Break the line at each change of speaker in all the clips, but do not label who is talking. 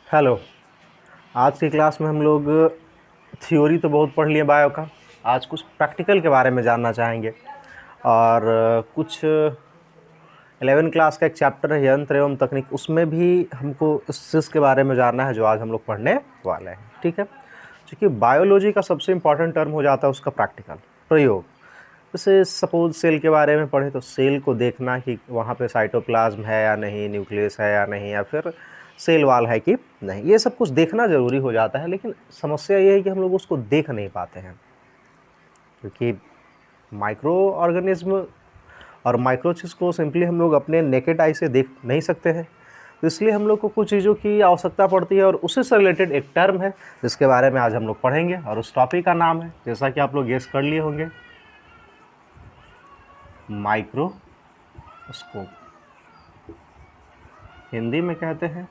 Hello. आज की class में हम लोग थ्योरी तो बहुत पढ़ लिए बायो का। आज कुछ प्रैक्टिकल के बारे में जानना चाहेंगे और कुछ 11 क्लास का एक चैप्टर है यंत्र एवं तकनीक, उसमें भी हमको इस चीज़ के बारे में जानना है जो आज हम लोग पढ़ने वाले हैं। ठीक है, क्योंकि बायोलॉजी का सबसे इम्पॉर्टेंट टर्म हो जाता है उसका प्रैक्टिकल प्रयोग। जैसे सपोज सेल के बारे में पढ़े तो सेल को देखना कि वहाँ पे साइटोप्लाज्म है या नहीं, न्यूक्लियस है या नहीं, या फिर सेल वाल है कि नहीं, ये सब कुछ देखना ज़रूरी हो जाता है। लेकिन समस्या ये है कि हम लोग उसको देख नहीं पाते हैं, क्योंकि माइक्रो ऑर्गेनिज्म और माइक्रोचिप्स को सिंपली हम लोग अपने नेकेड आई से देख नहीं सकते हैं। तो इसलिए हम लोग को कुछ चीज़ों की आवश्यकता पड़ती है और उसी से रिलेटेड एक टर्म है जिसके बारे में आज हम लोग पढ़ेंगे, और उस टॉपिक का नाम है, जैसा कि आप लोग गेस कर लिए होंगे, माइक्रोस्कोप। हिंदी में कहते हैं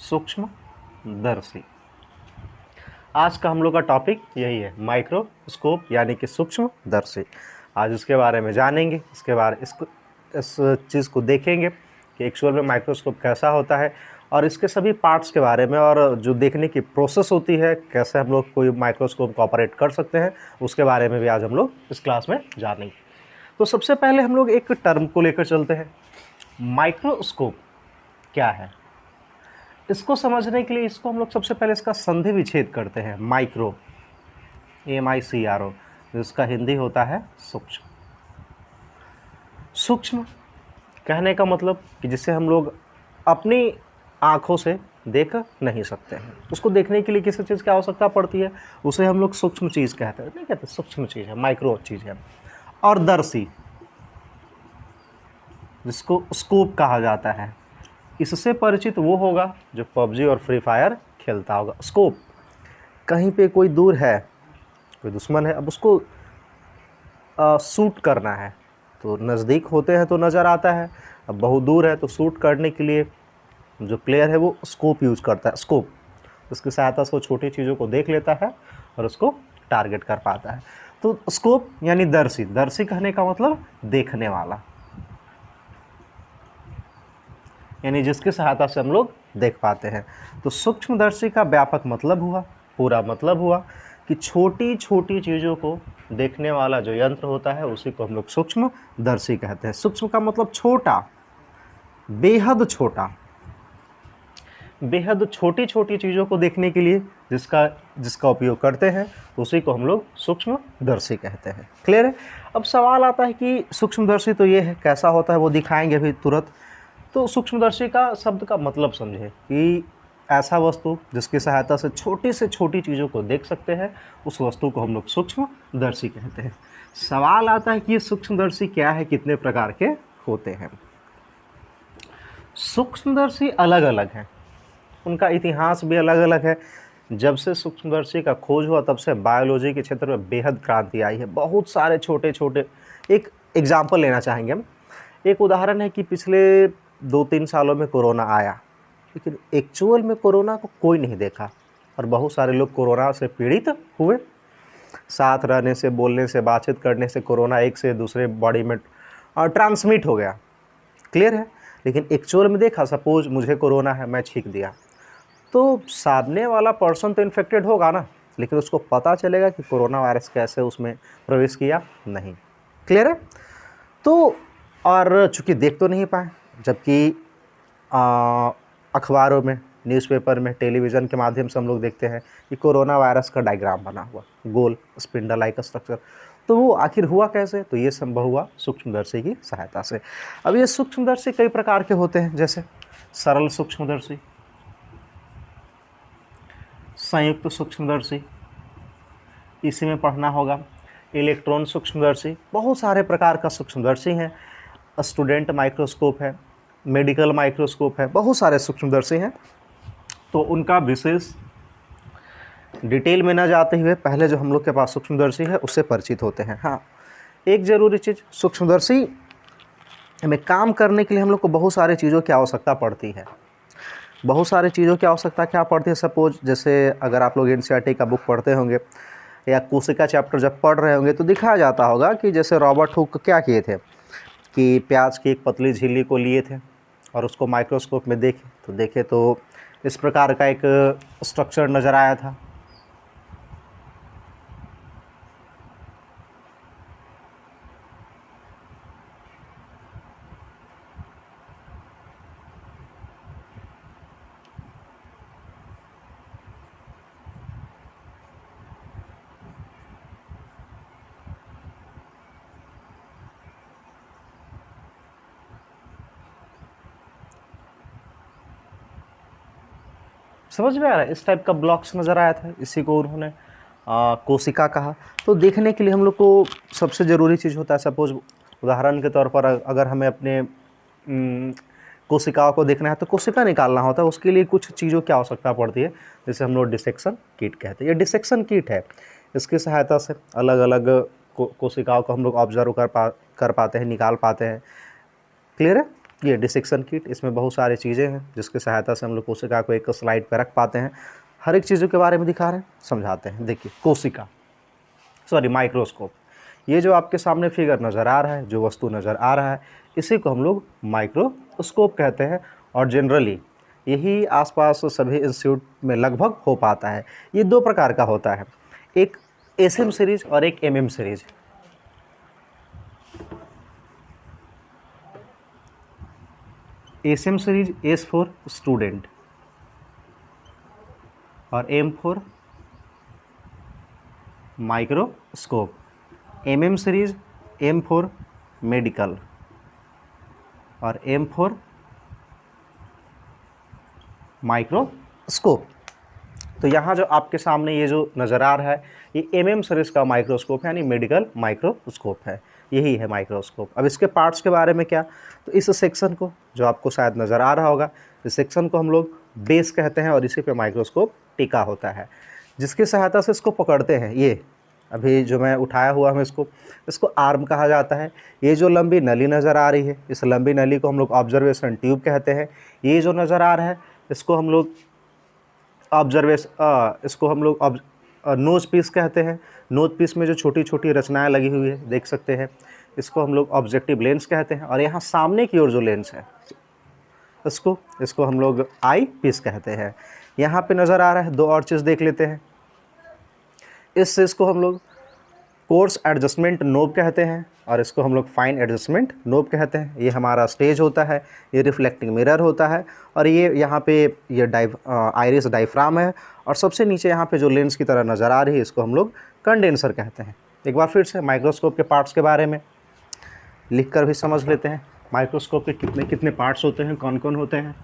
सूक्ष्मदर्शी। आज का हम लोग का टॉपिक यही है, माइक्रोस्कोप यानी कि सूक्ष्मदर्शी। आज इसके बारे में जानेंगे, इस चीज़ को देखेंगे कि एक्चुअल में माइक्रोस्कोप कैसा होता है, और इसके सभी पार्ट्स के बारे में, और जो देखने की प्रोसेस होती है, कैसे हम लोग कोई माइक्रोस्कोप को ऑपरेट कर सकते हैं, उसके बारे में भी आज हम लोग इस क्लास में जानेंगे। तो सबसे पहले हम लोग एक टर्म को लेकर चलते हैं। माइक्रोस्कोप क्या है, इसको समझने के लिए इसको हम लोग सबसे पहले इसका संधि विच्छेद करते हैं। माइक्रो, MICRO, जिसका हिंदी होता है सूक्ष्म। सूक्ष्म कहने का मतलब कि जिसे हम लोग अपनी आँखों से देख नहीं सकते हैं, उसको देखने के लिए किसी चीज़ की आवश्यकता पड़ती है, उसे हम लोग सूक्ष्म चीज़ कहते हैं। नहीं कहते सूक्ष्म चीज़ है, माइक्रो चीज़ है। और दर्शी, जिसको स्कोप कहा जाता है, इससे परिचित वो होगा जो पबजी और फ्री फायर खेलता होगा। स्कोप, कहीं पे कोई दूर है, कोई दुश्मन है, अब उसको शूट करना है तो नज़दीक होते हैं तो नज़र आता है, अब बहुत दूर है तो शूट करने के लिए जो प्लेयर है वो स्कोप यूज करता है। स्कोप, उसकी सहायता से वो छोटी चीज़ों को देख लेता है और उसको टारगेट कर पाता है। तो स्कोप यानी दर्शी। दर्शी कहने का मतलब देखने वाला, यानी जिसकी सहायता से हम लोग देख पाते हैं। तो सूक्ष्मदर्शी का व्यापक मतलब हुआ, पूरा मतलब हुआ कि छोटी छोटी चीज़ों को देखने वाला जो यंत्र होता है उसी को हम लोग सूक्ष्मदर्शी कहते हैं। सूक्ष्म का मतलब छोटा, बेहद छोटा, बेहद छोटी छोटी चीज़ों को देखने के लिए जिसका उपयोग करते हैं उसी को हम लोग सूक्ष्मदर्शी कहते हैं। क्लियर है। अब सवाल आता है कि सूक्ष्मदर्शी तो ये है, कैसा होता है वो दिखाएंगे अभी तुरंत। तो सूक्ष्मदर्शी का शब्द का मतलब समझे कि ऐसा वस्तु जिसकी सहायता से छोटी चीज़ों को देख सकते हैं, उस वस्तु को हम लोग सूक्ष्मदर्शी कहते हैं। सवाल आता है कि ये सूक्ष्मदर्शी क्या है, कितने प्रकार के होते हैं। सूक्ष्मदर्शी अलग अलग हैं, उनका इतिहास भी अलग अलग है। जब से सूक्ष्मदर्शी का खोज हुआ तब से बायोलॉजी के क्षेत्र में बेहद क्रांति आई है। बहुत सारे छोटे छोटे, एक एग्जाम्पल लेना चाहेंगे हम। एक उदाहरण है कि पिछले 2-3 सालों में कोरोना आया, लेकिन एक्चुअल में कोरोना को कोई नहीं देखा, और बहुत सारे लोग कोरोना से पीड़ित हुए। साथ रहने से, बोलने से, बातचीत करने से कोरोना एक से दूसरे बॉडी में ट्रांसमिट हो गया। क्लियर है। लेकिन एक्चुअल में देखा, सपोज मुझे कोरोना है, मैं छींक दिया, तो सामने वाला पर्सन तो इन्फेक्टेड होगा ना, लेकिन उसको पता चलेगा कि कोरोना वायरस कैसे उसमें प्रवेश किया, नहीं। क्लियर है। तो और चूँकि देख तो नहीं पाए, जबकि अखबारों में, न्यूज़पेपर में, टेलीविज़न के माध्यम से हम लोग देखते हैं कि कोरोना वायरस का डायग्राम बना हुआ, गोल स्पिंडल लाइक स्ट्रक्चर। तो वो आखिर हुआ कैसे, तो ये संभव हुआ सूक्ष्मदर्शी की सहायता से। अब ये सूक्ष्मदर्शी कई प्रकार के होते हैं, जैसे सरल सूक्ष्मदर्शी, संयुक्त सूक्ष्मदर्शी, इसी में पढ़ना होगा। इलेक्ट्रॉन सूक्ष्मदर्शी, बहुत सारे प्रकार का सूक्ष्मदर्शी हैं। स्टूडेंट माइक्रोस्कोप है, मेडिकल माइक्रोस्कोप है, बहुत सारे सूक्ष्मदर्शी हैं। तो उनका विशेष डिटेल में न जाते हुए पहले जो हम लोग के पास सूक्ष्मदर्शी है उससे परिचित होते हैं। हाँ, एक ज़रूरी चीज़, सूक्ष्मदर्शी में काम करने के लिए हम लोग को बहुत सारी चीज़ों की आवश्यकता पड़ती है। बहुत सारी चीज़ों की आवश्यकता क्या पड़ती है, सपोज जैसे अगर आप लोग NCERT का बुक पढ़ते होंगे या कोशिका चैप्टर जब पढ़ रहे होंगे तो दिखाया जाता होगा कि जैसे रॉबर्ट हुक क्या किए थे कि प्याज की एक पतली झिल्ली को लिए थे और उसको माइक्रोस्कोप में देखे तो इस प्रकार का एक स्ट्रक्चर नज़र आया था। समझ में आ रहा है, इस टाइप का ब्लॉक्स नज़र आया था, इसी को उन्होंने कोशिका कहा। तो देखने के लिए हम लोग को सबसे ज़रूरी चीज़ होता है, सपोज उदाहरण के तौर पर अगर हमें अपने कोशिकाओं को देखना है तो कोशिका निकालना होता है, उसके लिए कुछ चीज़ों की आवश्यकता पड़ती है, जिसे हम लोग डिसेक्शन किट कहते हैं। ये डिसेक्शन किट है, इसकी सहायता से अलग अलग कोशिकाओं को हम लोग ऑब्जर्व कर पाते हैं, निकाल पाते हैं। क्लियर है? ये डिसेक्शन किट, इसमें बहुत सारी चीज़ें हैं जिसकी सहायता से हम लोग कोशिका को एक स्लाइड पर रख पाते हैं, हर एक चीज़ों के बारे में दिखा रहे हैं, समझाते हैं। देखिए कोशिका, सॉरी माइक्रोस्कोप, ये जो आपके सामने फिगर नज़र आ रहा है, जो वस्तु नज़र आ रहा है, इसी को हम लोग माइक्रोस्कोप कहते हैं। और जनरली यही आसपास सभी इंस्टीट्यूट में लगभग हो पाता है। ये दो प्रकार का होता है, एक एसएम सीरीज और एक MM series. SM series S for student और M for microscope. MM series M for medical और एम फॉर माइक्रोस्कोप। तो यहाँ जो आपके सामने ये जो नज़र आ रहा है, ये एमएम सीरीज का माइक्रोस्कोप है, यानी मेडिकल माइक्रोस्कोप है, यही है माइक्रोस्कोप। अब इसके पार्ट्स के बारे में क्या, तो इस सेक्शन को जो आपको शायद नज़र आ रहा होगा, इस सेक्शन को हम लोग बेस कहते हैं और इसी पे माइक्रोस्कोप टिका होता है, जिसकी सहायता से इसको पकड़ते हैं। ये अभी जो मैं उठाया हुआ हूँ, इसको आर्म कहा जाता है। ये जो लंबी नली नज़र आ रही है, इस लंबी नली को हम लोग ऑब्जर्वेशन ट्यूब कहते हैं। ये जो नज़र आ रहा है, इसको हम लोग नोज़ पीस कहते हैं। नोज़ पीस में जो छोटी छोटी रचनाएं लगी हुई है, देख सकते हैं, इसको हम लोग ऑब्जेक्टिव लेंस कहते हैं। और यहाँ सामने की ओर जो लेंस है, इसको हम लोग आई पीस कहते हैं। यहाँ पे नज़र आ रहा है, दो और चीज़ देख लेते हैं। इसको हम लोग कोर्स एडजस्टमेंट नोब कहते हैं और इसको हम लोग फाइन एडजस्टमेंट नोब कहते हैं। ये हमारा स्टेज होता है, ये रिफ्लेक्टिंग मिरर होता है, और ये यहाँ पे ये आइरिस डायफ्राम है, और सबसे नीचे यहाँ पे जो लेंस की तरह नज़र आ रही है, इसको हम लोग कंडेंसर कहते हैं। एक बार फिर से माइक्रोस्कोप के पार्ट्स के बारे में लिख कर भी समझ लेते हैं। माइक्रोस्कोप के कितने कितने पार्ट्स होते हैं, कौन कौन होते हैं।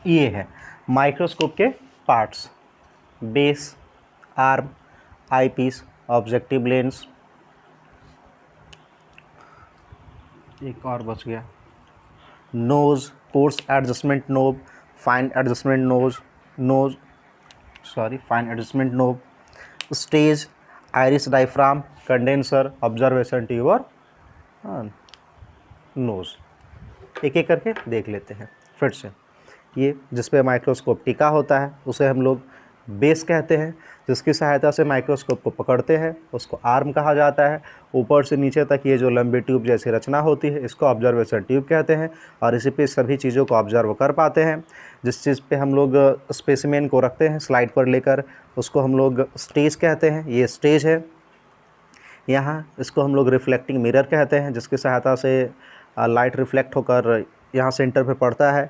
ये है माइक्रोस्कोप के parts: base, arm, eyepiece, objective lens, एक और बच गया, nose, coarse adjustment knob, fine adjustment knob, stage, iris diaphragm, condenser, observation tube और नोज। एक एक करके देख लेते हैं फिर से। ये जिस पे माइक्रोस्कोप टिका होता है, उसे हम लोग बेस कहते हैं, जिसकी सहायता से माइक्रोस्कोप को पकड़ते हैं, उसको आर्म कहा जाता है। ऊपर से नीचे तक ये जो लंबी ट्यूब जैसी रचना होती है इसको ऑब्जर्वेशन ट्यूब कहते हैं, और इसी पे सभी चीज़ों को ऑब्जर्व कर पाते हैं। जिस चीज़ पे हम लोग स्पेसिमेन को रखते हैं स्लाइड पर लेकर, उसको हम लोग स्टेज कहते हैं। ये स्टेज है। यहाँ इसको हम लोग रिफ्लेक्टिंग मिरर कहते हैं, जिसकी सहायता से लाइट रिफ्लेक्ट होकर यहाँ सेंटर पे पड़ता है।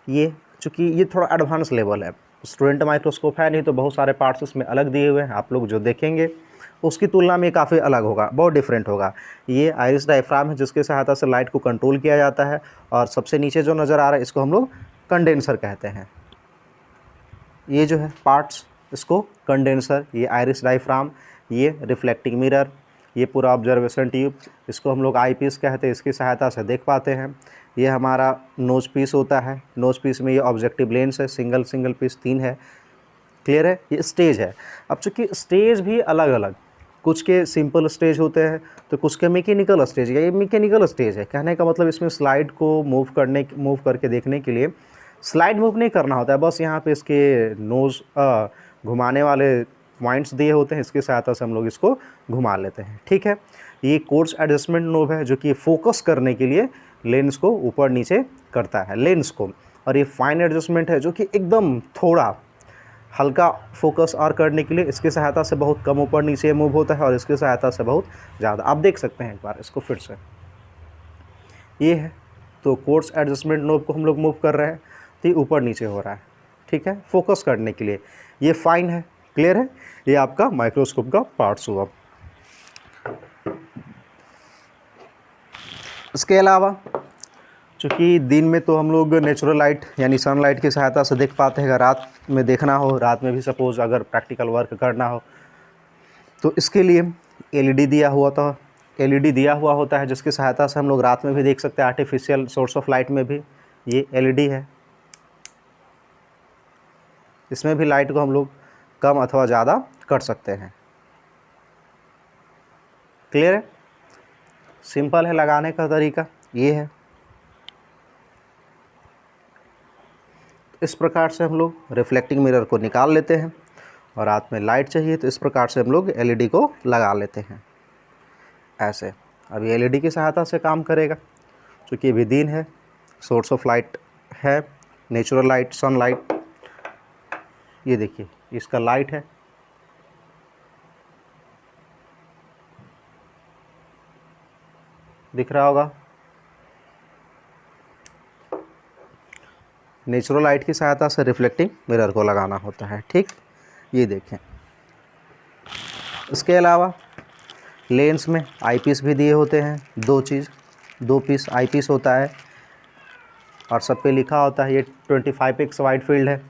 ये चूँकि ये थोड़ा एडवांस लेवल है, स्टूडेंट माइक्रोस्कोप है, नहीं तो बहुत सारे पार्ट्स इसमें अलग दिए हुए हैं, आप लोग जो देखेंगे उसकी तुलना में काफ़ी अलग होगा, बहुत डिफरेंट होगा। ये आइरिस डायफ्राम है, जिसकी सहायता से लाइट को कंट्रोल किया जाता है। और सबसे नीचे जो नज़र आ रहा है इसको हम लोग कंडेंसर कहते हैं। ये जो है पार्ट्स, इसको कंडेंसर, ये आइरिस डायफ्राम, ये रिफ्लेक्टिंग मिरर, ये पूरा ऑब्जर्वेशन ट्यूब, इसको हम लोग आई पीस कहते हैं, इसकी सहायता से देख पाते हैं। ये हमारा नोज पीस होता है, नोज पीस में ये ऑब्जेक्टिव लेंस है, सिंगल पीस 3 है। क्लियर है। ये स्टेज है। अब चूँकि स्टेज भी अलग अलग, कुछ के सिंपल स्टेज होते हैं तो कुछ के मैकेनिकल स्टेज, या ये मैकेनिकल स्टेज है। कहने का मतलब इसमें स्लाइड को मूव करके देखने के लिए स्लाइड मूव नहीं करना होता है, बस यहाँ पे इसके नोज़ घुमाने वाले पॉइंट्स दिए होते हैं, इसकी सहायता से हम लोग इसको घुमा लेते हैं। ठीक है। ये कोर्स एडजस्टमेंट नोब है, जो कि फोकस करने के लिए लेंस को ऊपर नीचे करता है लेंस को। और ये फाइन एडजस्टमेंट है, जो कि एकदम थोड़ा हल्का फोकस और करने के लिए इसकी सहायता से बहुत कम ऊपर नीचे मूव होता है, और इसकी सहायता से बहुत ज़्यादा। आप देख सकते हैं एक बार इसको फिर से, ये है तो कोर्स एडजस्टमेंट नोब को हम लोग मूव कर रहे हैं तो ये ऊपर नीचे हो रहा है। ठीक है, फोकस करने के लिए। ये फाइन है। क्लियर है। ये आपका माइक्रोस्कोप का पार्ट्स हुआ। इसके अलावा चूँकि दिन में तो हम लोग नेचुरल लाइट यानी सनलाइट की सहायता से देख पाते हैं, अगर रात में देखना हो, रात में भी सपोज़ अगर प्रैक्टिकल वर्क करना हो तो इसके लिए एलईडी दिया हुआ होता है, जिसकी सहायता से हम लोग रात में भी देख सकते हैं। आर्टिफिशियल सोर्स ऑफ लाइट में भी ये एलईडी है, इसमें भी लाइट को हम लोग कम अथवा ज़्यादा कर सकते हैं। क्लियर है। सिंपल है लगाने का तरीका, ये है। इस प्रकार से हम लोग रिफ्लेक्टिंग मिरर को निकाल लेते हैं, और रात में लाइट चाहिए तो इस प्रकार से हम लोग एलईडी को लगा लेते हैं ऐसे। अब ये एलईडी की सहायता से काम करेगा, क्योंकि ये भी दिन है, सोर्स ऑफ लाइट है, नेचुरल लाइट, सनलाइट। ये देखिए इसका लाइट है, दिख रहा होगा। नेचुरल लाइट की सहायता से रिफ्लेक्टिंग मिरर को लगाना होता है। ठीक, ये देखें। इसके अलावा लेंस में आईपीस भी दिए होते हैं, दो पीस आईपीस होता है, और सब पे लिखा होता है ये 25x वाइड फील्ड है,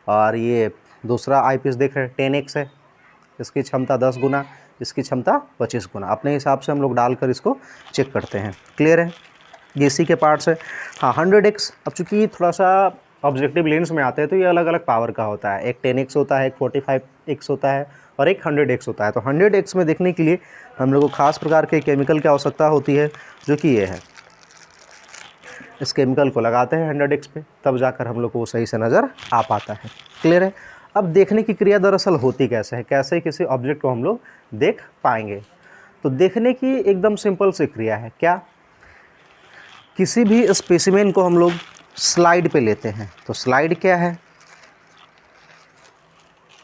और ये दूसरा आईपीस देख रहे हैं 10x है, इसकी क्षमता 10 गुना, इसकी क्षमता 25 गुना। अपने हिसाब से हम लोग डालकर इसको चेक करते हैं। क्लियर है। ये इसी के पार्ट्स है। हाँ, 100x। अब चूँकि ये थोड़ा सा ऑब्जेक्टिव लेंस में आते हैं तो ये अलग अलग पावर का होता है, एक 10x होता है, एक 45x होता है, और एक 100x होता है। तो 100x में देखने के लिए हम लोग को खास प्रकार के केमिकल की आवश्यकता होती है, जो कि ये है। इस केमिकल को लगाते हैं 100x पे, तब जाकर हम लोग को वो सही से नज़र आ पाता है। क्लियर है। अब देखने की क्रिया दरअसल होती कैसे है, कैसे किसी ऑब्जेक्ट को हम लोग देख पाएंगे। तो देखने की एकदम सिंपल सी क्रिया है। क्या? किसी भी स्पेसिमेन को हम लोग स्लाइड पे लेते हैं। तो स्लाइड क्या है?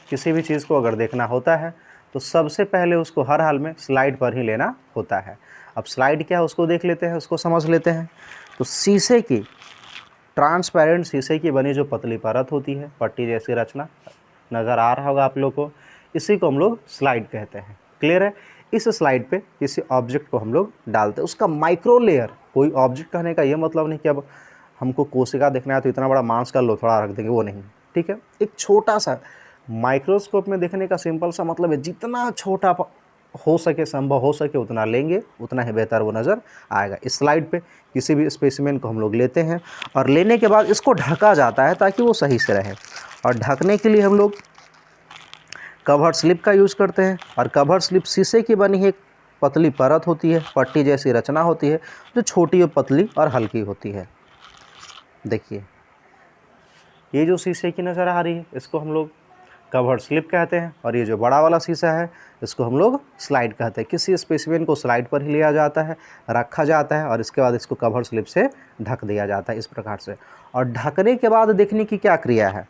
किसी भी चीज़ को अगर देखना होता है तो सबसे पहले उसको हर हाल में स्लाइड पर ही लेना होता है। अब स्लाइड क्या है उसको देख लेते हैं, उसको समझ लेते हैं। तो शीशे की, ट्रांसपेरेंट शीशे की बनी जो पतली परत होती है, पट्टी जैसी रचना, नज़र आ रहा होगा आप लोग को, इसी को हम लोग स्लाइड कहते हैं। क्लियर है। इस स्लाइड पे किसी ऑब्जेक्ट को हम लोग डालते हैं, उसका माइक्रो लेयर। कोई ऑब्जेक्ट कहने का ये मतलब नहीं कि अब हमको कोशिका देखना है तो इतना बड़ा मांस का लो थोड़ा रख देंगे, वो नहीं। ठीक है, एक छोटा सा माइक्रोस्कोप में देखने का सिंपल सा मतलब है, जितना छोटा हो सके, संभव हो सके उतना लेंगे, उतना ही बेहतर वो नज़र आएगा। इस स्लाइड पे किसी भी स्पेसिमेन को हम लोग लेते हैं, और लेने के बाद इसको ढका जाता है ताकि वो सही से रहे। और ढकने के लिए हम लोग कवर स्लिप का यूज़ करते हैं। और कवर स्लिप शीशे की बनी एक पतली परत होती है, पट्टी जैसी रचना होती है, जो छोटी और पतली और हल्की होती है। देखिए ये जो शीशे की नज़र आ रही है, इसको हम लोग कवर्ड स्लिप कहते हैं, और ये जो बड़ा वाला शीशा है इसको हम लोग स्लाइड कहते हैं। किसी स्पेसिमेन को स्लाइड पर ही लिया जाता है, रखा जाता है और इसके बाद इसको कवर्ड स्लिप से ढक दिया जाता है इस प्रकार से। और ढकने के बाद देखने की क्या क्रिया है,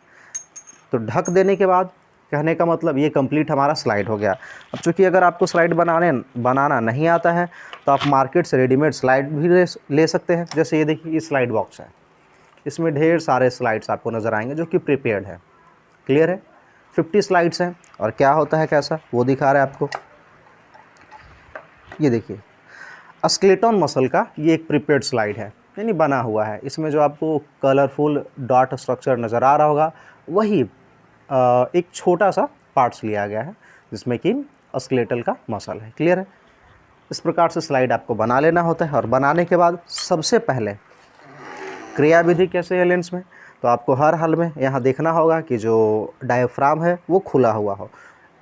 तो ढक देने के बाद कहने का मतलब ये कंप्लीट हमारा स्लाइड हो गया। अब चूँकि अगर आपको स्लाइड बनाना नहीं आता है तो आप मार्केट से रेडीमेड स्लाइड भी ले सकते हैं। जैसे ये देखिए, ये स्लाइड बॉक्स है, इसमें ढेर सारे स्लाइड्स आपको नज़र आएंगे जो कि प्रिपेयर्ड है। क्लियर है, 50 स्लाइड्स हैं। और क्या होता है कैसा वो दिखा रहा है आपको। ये देखिए, स्केलेटन मसल का ये एक प्रिपेयर्ड स्लाइड है, यानी बना हुआ है। इसमें जो आपको कलरफुल डॉट स्ट्रक्चर नज़र आ रहा होगा वही एक छोटा सा पार्ट्स लिया गया है जिसमें कि स्केलेटल का मसल है। क्लियर है, इस प्रकार से स्लाइड आपको बना लेना होता है। और बनाने के बाद सबसे पहले क्रियाविधि कैसे है लेंस में, तो आपको हर हाल में यहाँ देखना होगा कि जो डायफ्राम है वो खुला हुआ हो।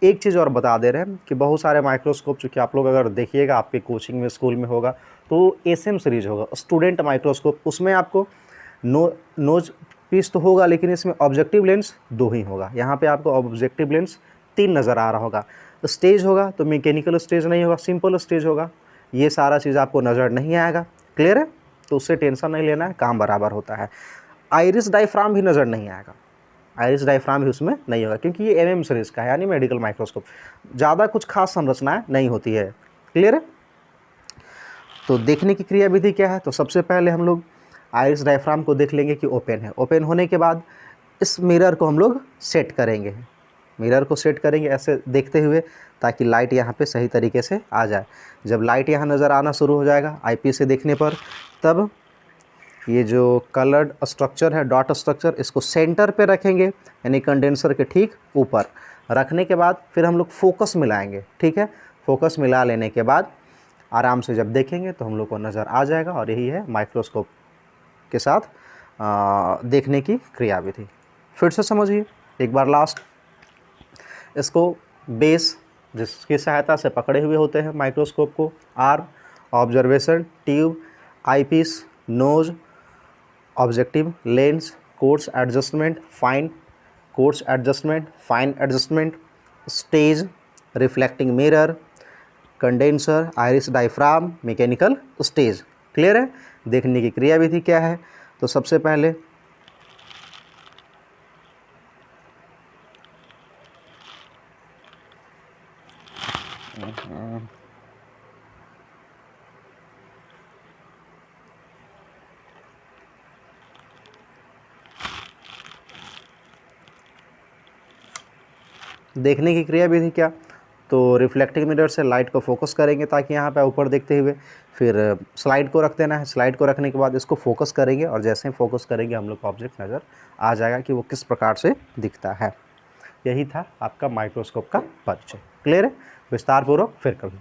एक चीज़ और बता दे रहे हैं कि बहुत सारे माइक्रोस्कोप, चूँकि आप लोग अगर देखिएगा आपके कोचिंग में स्कूल में होगा तो एसएम सीरीज होगा, स्टूडेंट माइक्रोस्कोप, उसमें आपको नोज पीस तो होगा लेकिन इसमें ऑब्जेक्टिव लेंस 2 ही होगा। यहाँ पे आपको ऑब्जेक्टिव लेंस 3 नज़र आ रहा होगा। स्टेज होगा तो मैकेनिकल स्टेज नहीं होगा, सिंपल स्टेज होगा। ये सारा चीज़ आपको नज़र नहीं आएगा। क्लियर है, तो उससे टेंशन नहीं लेना है, काम बराबर होता है। आइरिस डायफ्राम भी नज़र नहीं आएगा, आइरिस डायफ्राम भी उसमें नहीं होगा क्योंकि ये एमएम सीरीज़ का है, यानी मेडिकल माइक्रोस्कोप। ज़्यादा कुछ खास संरचनाएँ नहीं होती है। क्लियर है, तो देखने की क्रियाविधि क्या है, तो सबसे पहले हम लोग आइरिस डायफ्राम को देख लेंगे कि ओपन है। ओपन होने के बाद इस मिरर को हम लोग सेट करेंगे, मिरर को सेट करेंगे ऐसे देखते हुए ताकि लाइट यहाँ पे सही तरीके से आ जाए। जब लाइट यहाँ नज़र आना शुरू हो जाएगा आईपीस से देखने पर, तब ये जो कलर्ड स्ट्रक्चर है, डॉट स्ट्रक्चर, इसको सेंटर पे रखेंगे, यानी कंडेंसर के ठीक ऊपर रखने के बाद फिर हम लोग फोकस मिलाएंगे। ठीक है, फोकस मिला लेने के बाद आराम से जब देखेंगे तो हम लोग को नज़र आ जाएगा। और यही है माइक्रोस्कोप के साथ देखने की क्रियाविधि। फिर से समझिए एक बार लास्ट, इसको बेस जिसकी सहायता से पकड़े हुए होते हैं माइक्रोस्कोप को, arm, observation tube, eyepiece, nose, objective, lens, coarse adjustment, fine adjustment, stage, reflecting mirror, condenser, iris diaphragm, mechanical stage. Clear है, देखने की क्रियाविधि क्या है, तो सबसे पहले देखने की क्रियाविधि क्या, तो रिफ्लेक्टिंग मिरर से लाइट को फोकस करेंगे ताकि यहाँ पे ऊपर देखते हुए, फिर स्लाइड को रख देना है। स्लाइड को रखने के बाद इसको फोकस करेंगे और जैसे ही फोकस करेंगे हम लोग को ऑब्जेक्ट नज़र आ जाएगा कि वो किस प्रकार से दिखता है। यही था आपका माइक्रोस्कोप का परिचय। क्लियर है, विस्तारपूर्वक फिर कभी।